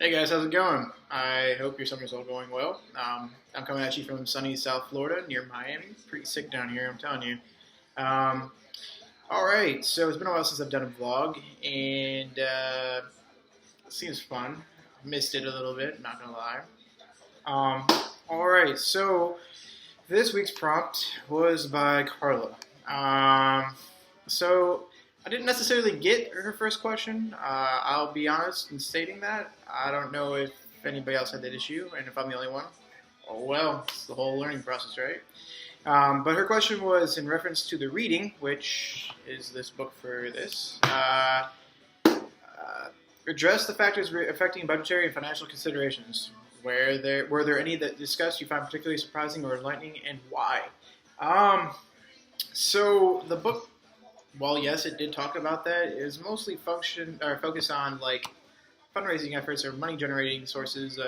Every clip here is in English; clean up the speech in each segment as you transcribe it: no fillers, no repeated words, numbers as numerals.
Hey guys, how's it going? I hope your summer's all going well. I'm coming at you from sunny South Florida near Miami. Pretty sick down here, I'm telling you. Um, all right, so it's been a while since I've done a vlog, and it seems fun. Missed it a little bit, not gonna lie. Um, all right, so this week's prompt was by Carla. So I didn't necessarily get her first question. I'll be honest in stating that. I don't know if anybody else had that issue, and if I'm the only one. Oh well, it's the whole learning process, right? But her question was in reference to the reading, which is this book for this. Address the factors affecting budgetary and financial considerations. Were there any that discussed you find particularly surprising or enlightening, and why? Um, so the book, while yes, it did talk about that, is mostly focus on like fundraising efforts or money generating sources,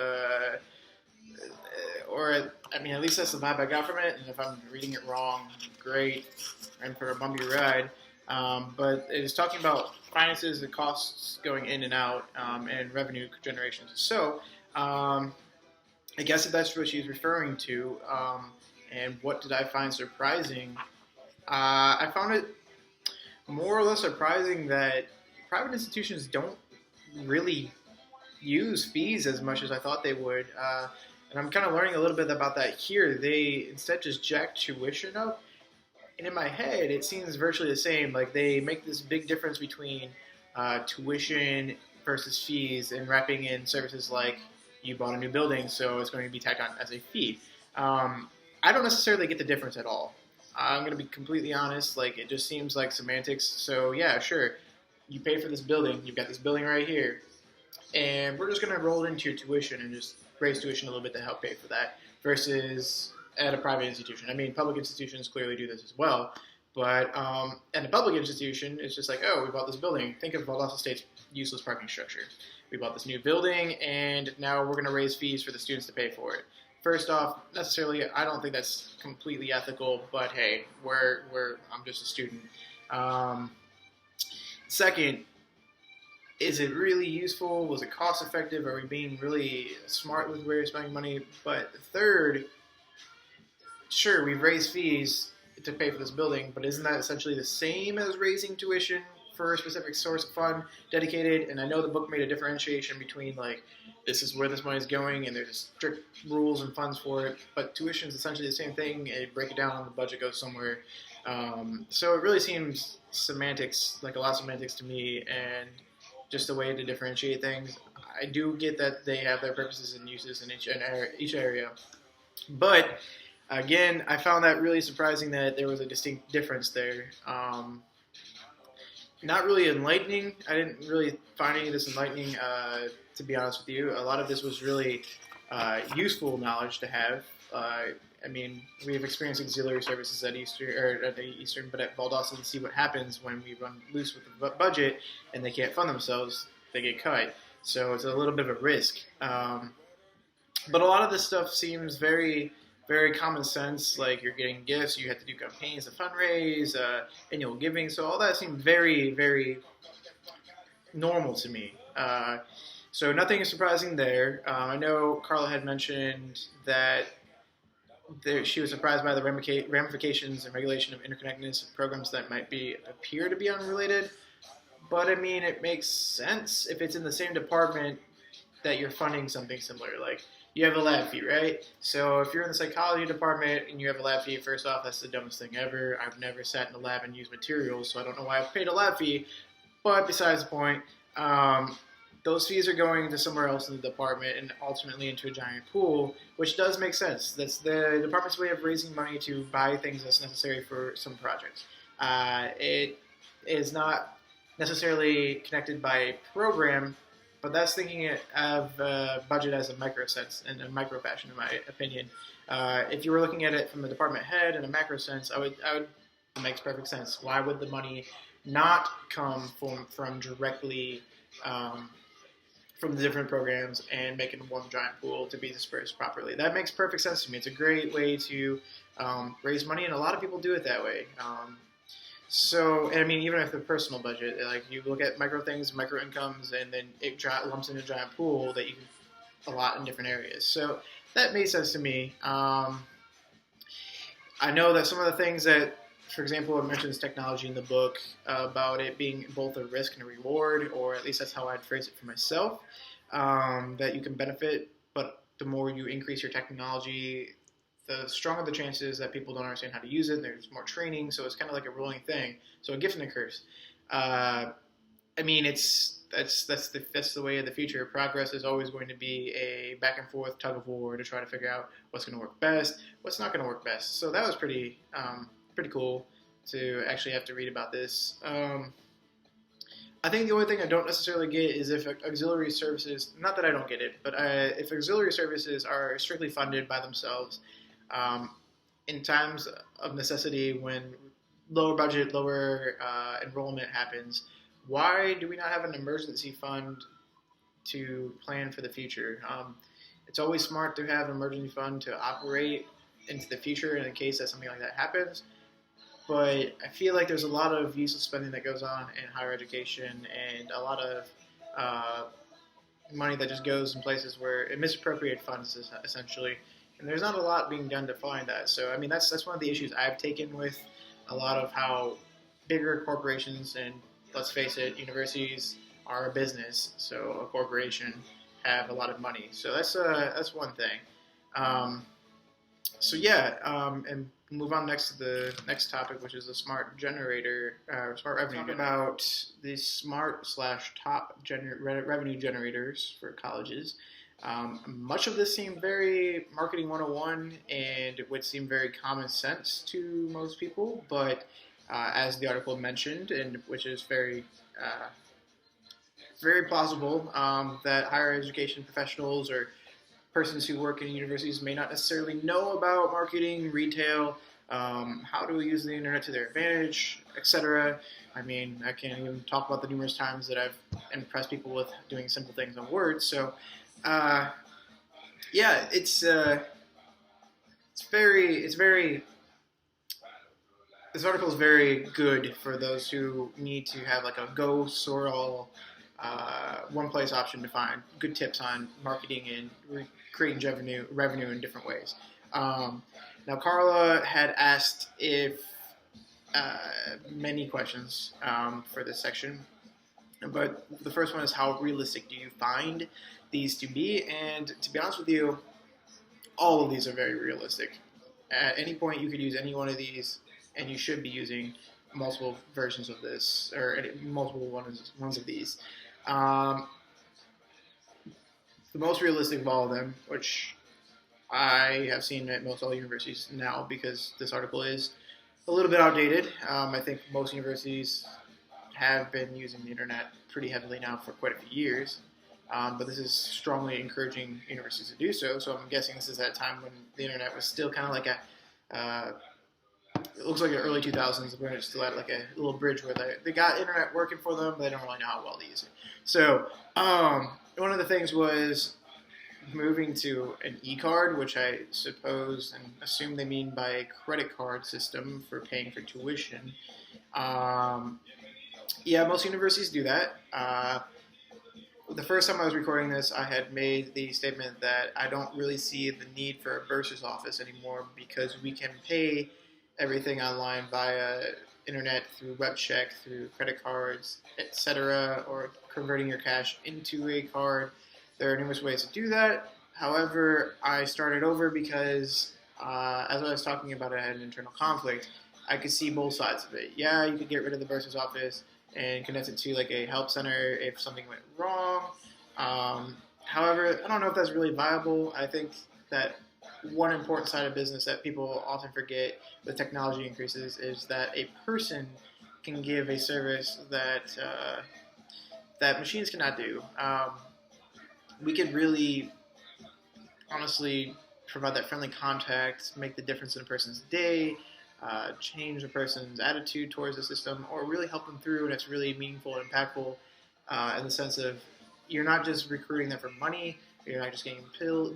or I mean, at least that's the vibe I got from it. And if I'm reading it wrong, great, and for a bumpy ride. But it is talking about finances and costs going in and out, and revenue generations. So I guess if that's what she's referring to, and what did I find surprising? I found it more or less surprising that private institutions don't really use fees as much as I thought they would. And I'm kind of learning a little bit about that here. They instead just jack tuition up. And in my head, it seems virtually the same. Like they make this big difference between tuition versus fees and wrapping in services like you bought a new building, so it's going to be tacked on as a fee. I don't necessarily get the difference at all. I'm going to be completely honest. Like it just seems like semantics. So yeah, sure, you pay for this building. You've got this building right here, and we're just going to roll it into your tuition and just raise tuition a little bit to help pay for that. Versus at a private institution. I mean, public institutions clearly do this as well. But at a public institution, it's just like, oh, we bought this building. Think of Valdosta State's useless parking structure. We bought this new building, and now we're going to raise fees for the students to pay for it. First off, necessarily, I don't think that's completely ethical, but hey, I'm just a student. Second, is it really useful? Was it cost effective? Are we being really smart with where we're spending money? But third, sure, we've raised fees to pay for this building, but isn't that essentially the same as raising tuition for a specific source of fund dedicated? And I know the book made a differentiation between like, this is where this money is going, and there's strict rules and funds for it, but tuition is essentially the same thing. It break it down, the budget goes somewhere. So it really seems semantics, like a lot of semantics to me, and just a way to differentiate things. I do get that they have their purposes and uses in each area, but again, I found that really surprising that there was a distinct difference there. Not really enlightening. I didn't really find any of this enlightening, to be honest with you. A lot of this was really useful knowledge to have. I mean, we have experienced auxiliary services at Eastern, but at Valdosta, to see what happens when we run loose with the budget and they can't fund themselves, they get cut. So it's a little bit of a risk. But a lot of this stuff seems very, very common sense. Like you're getting gifts, you have to do campaigns to fundraise, annual giving. So all that seemed very, very normal to me. So nothing is surprising there. I know Carla had mentioned that she was surprised by the ramifications and regulation of interconnectedness of programs that might appear to be unrelated. But I mean, it makes sense if it's in the same department that you're funding something similar. Like you have a lab fee, right? So if you're in the psychology department and you have a lab fee, first off, that's the dumbest thing ever. I've never sat in a lab and used materials, so I don't know why I've paid a lab fee. But besides the point, those fees are going to somewhere else in the department and ultimately into a giant pool, which does make sense. That's the department's way of raising money to buy things that's necessary for some projects. It is not necessarily connected by program, but that's thinking of budget as a micro sense, in a micro fashion, in my opinion. If you were looking at it from the department head in a macro sense, I would it makes perfect sense. Why would the money not come from directly from the different programs and make it one giant pool to be dispersed properly? That makes perfect sense to me. It's a great way to raise money, and a lot of people do it that way. So, and I mean, even if the personal budget, like you look at micro things, micro incomes, and then it lumps in a giant pool that you can a lot in different areas. So that made sense to me. I know that some of the things that, for example, it mentions technology in the book about it being both a risk and a reward, or at least that's how I'd phrase it for myself, that you can benefit, but the more you increase your technology, the stronger the chances that people don't understand how to use it. There's more training, so it's kind of like a rolling thing. So a gift and a curse. I mean, that's the way of the future. Progress is always going to be a back and forth tug of war to try to figure out what's going to work best, what's not going to work best. So that was pretty cool to actually have to read about this. I think the only thing I don't necessarily get is if auxiliary services, not that I don't get it, but if auxiliary services are strictly funded by themselves, in times of necessity when lower budget, lower enrollment happens, why do we not have an emergency fund to plan for the future? It's always smart to have an emergency fund to operate into the future in case that something like that happens. But I feel like there's a lot of useless spending that goes on in higher education and a lot of money that just goes in places where it misappropriated funds essentially. And there's not a lot being done to find that. So, I mean, that's one of the issues I've taken with a lot of how bigger corporations and, let's face it, universities are a business, so a corporation have a lot of money. So that's one thing. And move on next to the next topic, which is the smart generator, smart revenue. Talk about the smart/top revenue generators for colleges. Much of this seemed very marketing 101 and it would seem very common sense to most people, but as the article mentioned, and which is very plausible, that higher education professionals or persons who work in universities may not necessarily know about marketing, retail, how to use the internet to their advantage, etc. I mean, I can't even talk about the numerous times that I've impressed people with doing simple things on Word. So, this article is very good for those who need to have like a go sort all one place option to find good tips on marketing and creating revenue in different ways. Now, Carla had asked if many questions for this section, but the first one is how realistic do you find these to be? And to be honest with you, all of these are very realistic. At any point, you could use any one of these, and you should be using multiple versions of this, or multiple ones of these. The most realistic of all of them, which I have seen at most all universities now, because this article is a little bit outdated. I think most universities have been using the internet pretty heavily now for quite a few years, but this is strongly encouraging universities to do so. So I'm guessing this is at a time when the internet was still kind of like it looks like the early 2000s when it's still at like a little bridge where they got internet working for them, but they don't really know how well to use it. So one of the things was moving to an e-card, which I suppose and assume they mean by a credit card system for paying for tuition. Most universities do that. The first time I was recording this, I had made the statement that I don't really see the need for a bursar's office anymore because we can pay everything online via internet, through web check, through credit cards, etc., or converting your cash into a card. There are numerous ways to do that. However, I started over because, as I was talking about, I had an internal conflict. I could see both sides of it. Yeah, you could get rid of the bursar's office and connect it to like a help center if something went wrong. However, I don't know if that's really viable. I think that one important side of business that people often forget with technology increases is that a person can give a service that that machines cannot do. We could really, honestly, provide that friendly contact, make the difference in a person's day, change a person's attitude towards the system, or really help them through, and it's really meaningful and impactful in the sense of you're not just recruiting them for money, you're not just getting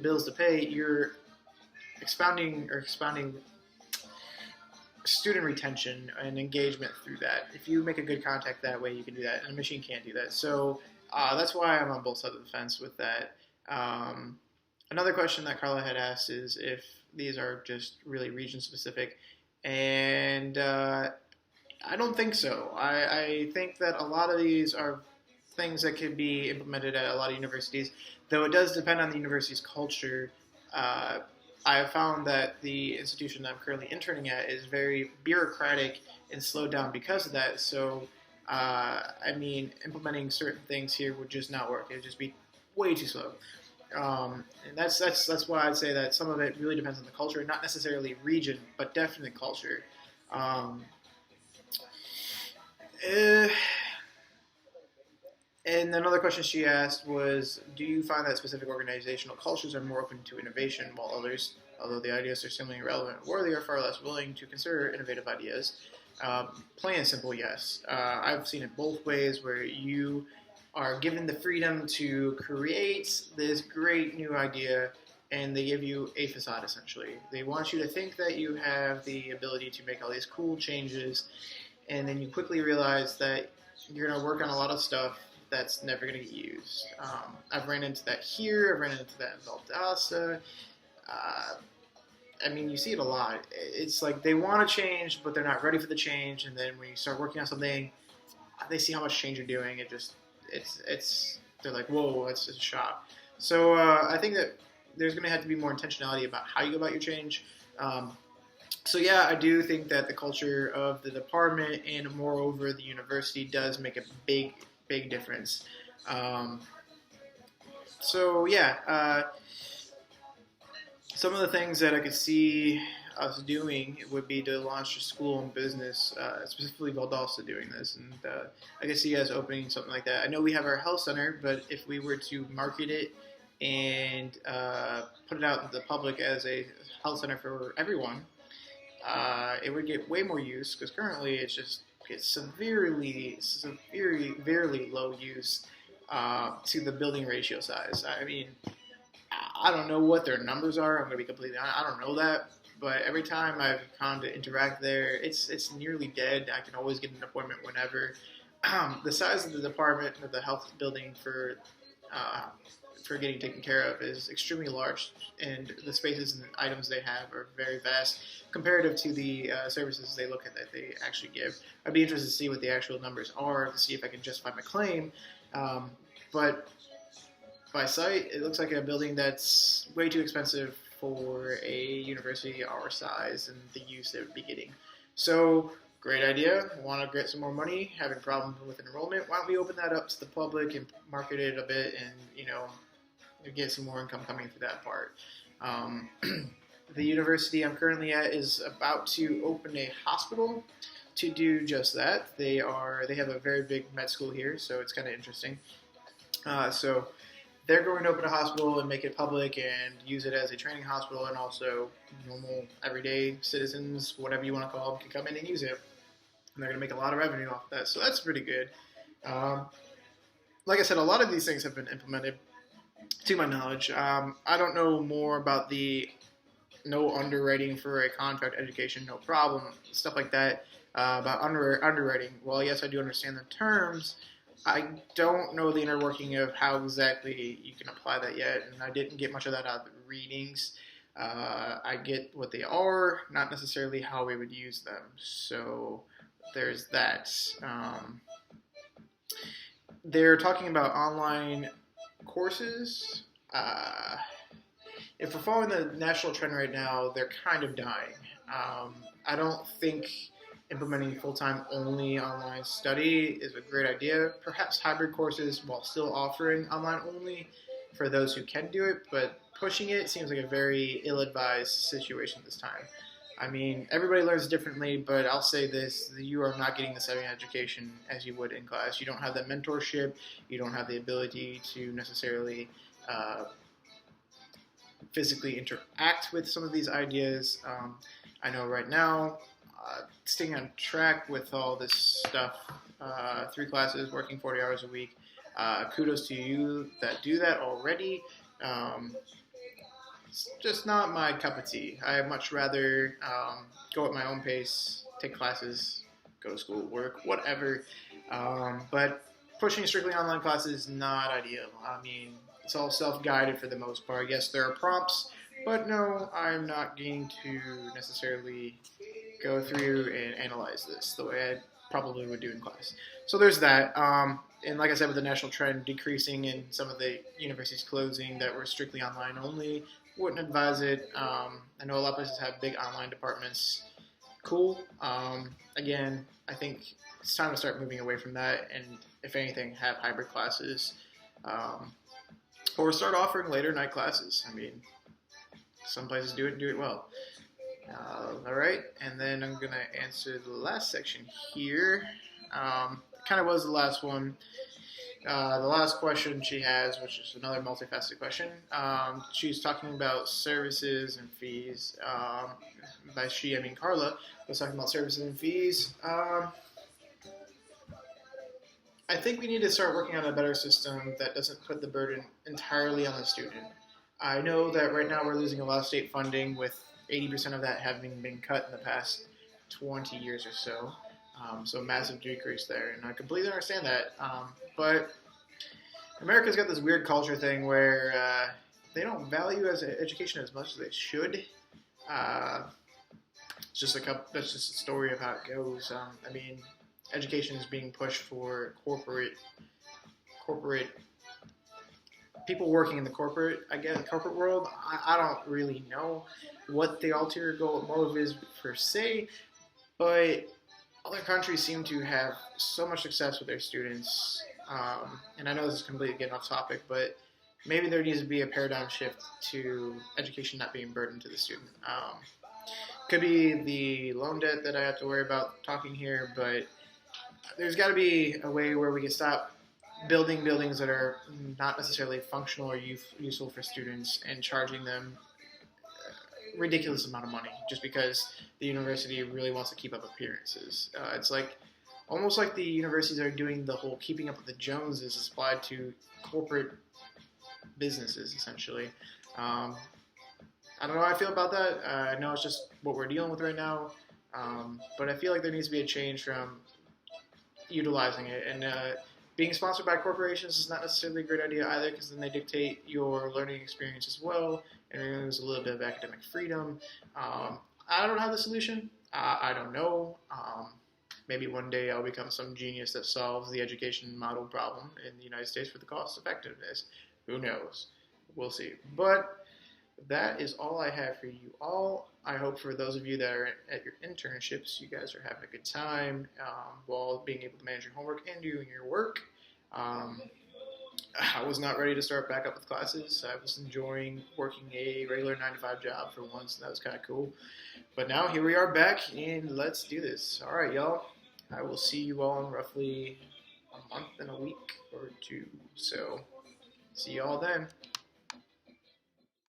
bills to pay, you're expounding student retention and engagement through that. If you make a good contact that way, you can do that, and a machine can't do that. So that's why I'm on both sides of the fence with that. Another question that Carla had asked is if these are just really region specific, and I don't think so. I think that a lot of these are things that could be implemented at a lot of universities, though it does depend on the university's culture. I have found that the institution that I'm currently interning at is very bureaucratic and slowed down because of that. So, implementing certain things here would just not work. It would just be way too slow. And that's why I'd say that some of it really depends on the culture, not necessarily region, but definitely culture. Uh, and another question she asked was, do you find that specific organizational cultures are more open to innovation while others, although the ideas are similarly relevant, or they are far less willing to consider innovative ideas? Plain and simple, yes. I've seen it both ways where you are given the freedom to create this great new idea and they give you a facade essentially. They want you to think that you have the ability to make all these cool changes and then you quickly realize that you're going to work on a lot of stuff that's never going to get used. I've ran into that here. I've ran into that in Valdosta. You see it a lot. It's like they want to change, but they're not ready for the change. And then when you start working on something, they see how much change you're doing. They're like, whoa, that's just a shock. So I think that there's going to have to be more intentionality about how you go about your change. So yeah, I do think that the culture of the department and moreover the university does make a big difference. Some of the things that I could see us doing would be to launch a school-owned business, specifically Valdosta doing this, and I could see us opening something like that. I know we have our health center, but if we were to market it and put it out to the public as a health center for everyone, it would get way more use because currently it's severely low use to the building ratio size. I don't know what their numbers are. I'm going to be completely honest. I don't know that. But every time I've gone to interact there, it's nearly dead. I can always get an appointment whenever. The size of the department of the health building for getting taken care of is extremely large, and the spaces and items they have are very vast comparative to the services they look at that they actually give. I'd be interested to see what the actual numbers are to see if I can justify my claim. But by sight, it looks like a building that's way too expensive for a university our size and the use they would be getting. So, great idea. Want to get some more money, having problems with enrollment. Why don't we open that up to the public and market it a bit and, get some more income coming through that part. The university I'm currently at is about to open a hospital to do just that. They have a very big med school here, so it's kind of interesting. So they're going to open a hospital and make it public and use it as a training hospital, and also normal everyday citizens, whatever you want to call them, can come in and use it. And they're going to make a lot of revenue off of that, so that's pretty good. Like I said, a lot of these things have been implemented to my knowledge. I don't know more about the no underwriting for a contract education, no problem, stuff like that, about underwriting. Well, yes, I do understand the terms. I don't know the inner working of how exactly you can apply that yet, and I didn't get much of that out of the readings. I get what they are, not necessarily how we would use them. So there's that. They're talking about online courses. If we're following the national trend right now, they're kind of dying. I don't think implementing full-time only online study is a great idea. Perhaps hybrid courses while still offering online only for those who can do it, but pushing it seems like a very ill-advised situation this time. Everybody learns differently, but I'll say this, you are not getting the same education as you would in class. You don't have that mentorship. You don't have the ability to necessarily physically interact with some of these ideas. I know right now, staying on track with all this stuff, 3 classes, working 40 hours a week, kudos to you that do that already. It's just not my cup of tea. I much rather go at my own pace, take classes, go to school, work, whatever. But pushing strictly online classes is not ideal. I mean, it's all self-guided for the most part. Yes, there are prompts, but no, I'm not going to necessarily go through and analyze this the way I probably would do in class. So there's that. And like I said, with the national trend decreasing and some of the universities closing that were strictly online only, wouldn't advise it. I know a lot of places have big online departments. Cool. Again, I think it's time to start moving away from that, and if anything, have hybrid classes, or start offering later night classes. I mean, some places do it and do it well. All right, and then I'm going to answer the last section here. Kind of was the last one. The last question she has, which is another multifaceted question, she's talking about services and fees. By she, I mean Carla, was talking about services and fees. I think we need to start working on a better system that doesn't put the burden entirely on the student. I know that right now we're losing a lot of state funding, with 80% of that having been cut in the past 20 years or so. So a massive decrease there, and I completely understand that. But America's got this weird culture thing where they don't value education as much as they should. That's just a story of how it goes. I mean, education is being pushed for corporate people working in the corporate world. I don't really know what the ulterior goal motive is per se, but other countries seem to have so much success with their students. And I know this is completely getting off topic, but maybe there needs to be a paradigm shift to education not being a burden to the student. Could be the loan debt that I have to worry about talking here, but there's got to be a way where we can stop building buildings that are not necessarily functional or useful for students and charging them a ridiculous amount of money just because the university really wants to keep up appearances. It's like almost like the universities are doing the whole keeping up with the Joneses applied to corporate businesses, essentially. I don't know how I feel about that. I know it's just what we're dealing with right now, but I feel like there needs to be a change from utilizing it. And being sponsored by corporations is not necessarily a great idea either, because then they dictate your learning experience as well, and you lose a little bit of academic freedom. I don't have the solution. I don't know. Maybe one day I'll become some genius that solves the education model problem in the United States for the cost effectiveness. Who knows? We'll see. But that is all I have for you all. I hope for those of you that are at your internships, you guys are having a good time while being able to manage your homework and doing your work. I was not ready to start back up with classes. I was enjoying working a regular 9-to-5 job for once, and that was kind of cool. But now here we are back, and let's do this. All right, y'all. I will see you all in roughly a month and a week or two. So see y'all then.